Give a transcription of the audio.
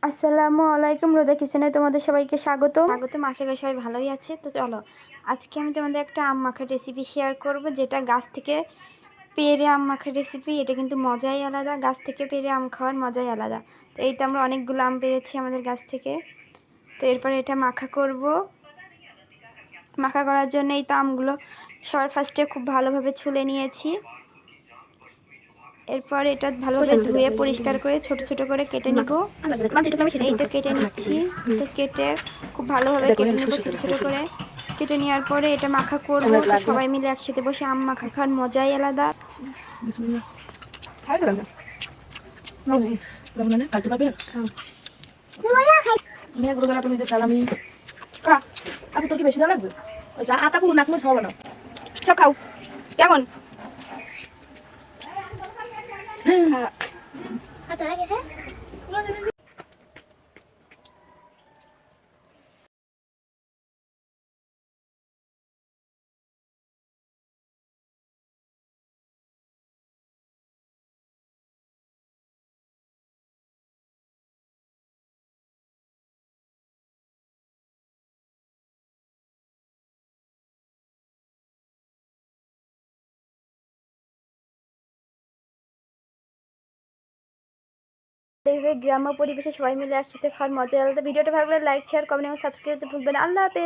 আসসালামু আলাইকুম, রোজা কিচেনে তোমাদের সবাইকে স্বাগতম। আশা করি সবাই ভালোই আছে। তো চলো, আজকে আমি তোমাদের একটা আম মাখার রেসিপি শেয়ার করব, যেটা গাছ থেকে পেড়ে আম মাখার রেসিপি। এটা কিন্তু মজাই আলাদা, গাছ থেকে পেড়ে আম খাওয়ার মজাই আলাদা। তো এই তো আমরা অনেকগুলো আম পেড়েছি আমাদের গাছ থেকে। তো এরপরে এটা মাখা করব। মাখা করার জন্য এই তো আমগুলো সবার ফার্স্টে খুব ভালোভাবে ছুলে নিয়েছি। এরপর এটা ভালোভাবে ধুয়ে পরিষ্কার করে ছোট ছোট করে কেটে নিব। এই তো কেটে নিচ্ছি। তো কেটে খুব ভালোভাবে কেটে নিব ছোট ছোট করে। কেটে নেওয়ার পরে এটা মাখা করব। সবাই মিলে একসাথে বসে আম মাখা খাওয়ার মজাই আলাদা। আপনি তোর কি বেশি দেওয়া লাগবে? ওই আটা পুরো নাক মুখ হবে না। সব খাও কেমন? এইভাবে গ্রাম্য পরিবেশে সবাই মিলে একসাথে খাওয়ার মজাই আলাদা। ভিডিওটা ভালো লাগলে লাইক, শেয়ার, কমেন্ট এবং সাবস্ক্রাইব করতে ভুলবেন না। আল্লাহ হাফেজ।